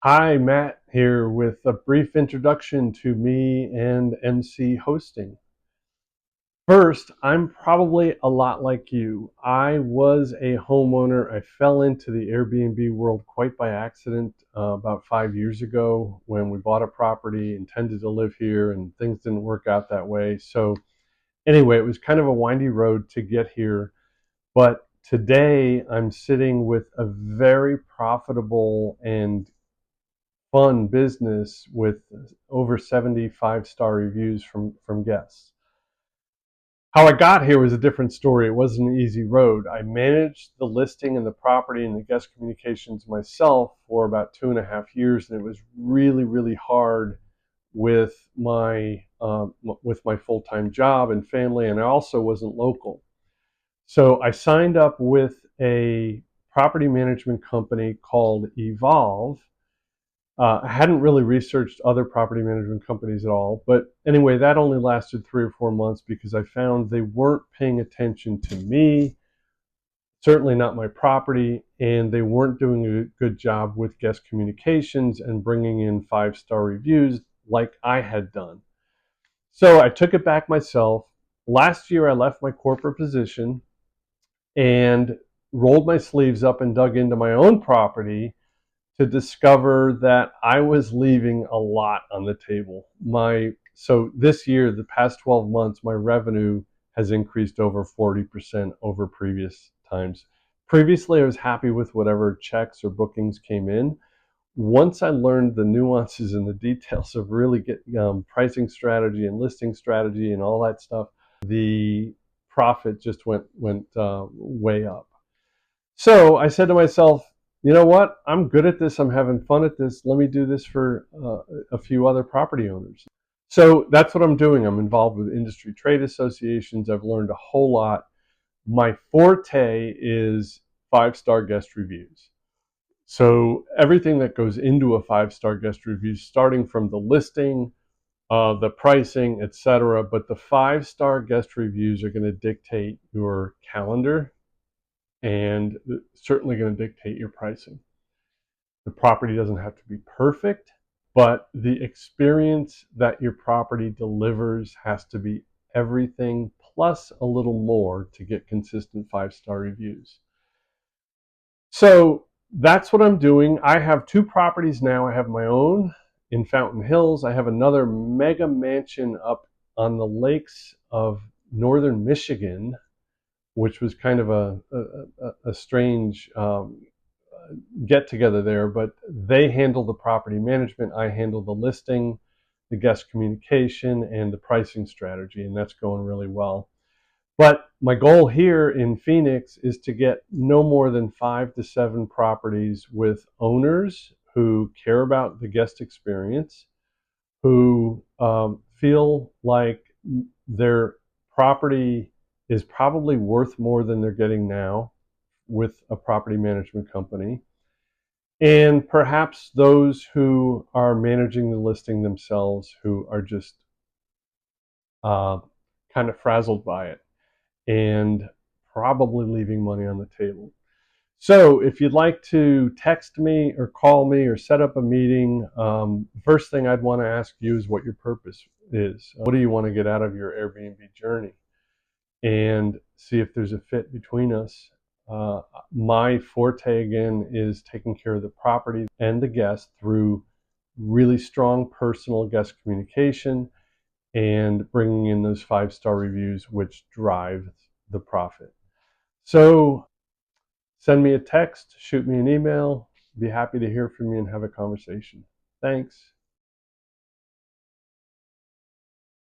Hi, Matt here with a brief introduction to me and MC hosting. First, I'm probably a lot like you. I was a homeowner. I fell into the Airbnb world quite by accident about 5 years ago when we bought a property, intended to live here, and things didn't work out that way. So, anyway, it was kind of a windy road to get here. But today, I'm sitting with a very profitable and fun business with over 75-star reviews from guests. How I got here was a different story. It wasn't an easy road. I managed the listing and the property and the guest communications myself for about 2.5 years, and it was really, really hard with my full-time job and family, and I also wasn't local. So I signed up with a property management company called Evolve. I hadn't really researched other property management companies at all. But anyway, that only lasted 3 or 4 months because I found they weren't paying attention to me, certainly not my property, and they weren't doing a good job with guest communications and bringing in 5-star reviews like I had done. So I took it back myself. Last year, I left my corporate position and rolled my sleeves up and dug into my own property to discover that I was leaving a lot on the table. So this year, the past 12 months, my revenue has increased over 40% over previous times. Previously, I was happy with whatever checks or bookings came in. Once I learned the nuances and the details of really pricing strategy and listing strategy and all that stuff, the profit just went way up. So I said to myself, you know what? I'm good at this. I'm having fun at this. Let me do this for a few other property owners. So that's what I'm doing. I'm involved with industry trade associations. I've learned a whole lot. My forte is 5-star guest reviews. So everything that goes into a 5-star guest review, starting from the listing, the pricing, etc. But the 5-star guest reviews are going to dictate your calendar and certainly going to dictate your pricing. The property doesn't have to be perfect, but the experience that your property delivers has to be everything plus a little more to get consistent 5-star reviews. So that's what I'm doing. I have 2 properties now. I have my own in Fountain Hills. I have another mega mansion up on the lakes of northern Michigan, which was kind of a strange get together there, but they handle the property management. I handle the listing, the guest communication, and the pricing strategy, and that's going really well. But my goal here in Phoenix is to get no more than 5 to 7 properties with owners who care about the guest experience, who feel like their property is probably worth more than they're getting now with a property management company, and perhaps those who are managing the listing themselves who are just uh, kind of frazzled by it and probably leaving money on the table. So if you'd like to text me or call me or set up a meeting, first thing I'd want to ask you is what your purpose is. What do you want to get out of your Airbnb journey? And see if there's a fit between us. My forte, again, is taking care of the property and the guest through really strong personal guest communication and bringing in those 5-star reviews, which drive the profit. So send me a text, shoot me an email. Be happy to hear from you and have a conversation. Thanks.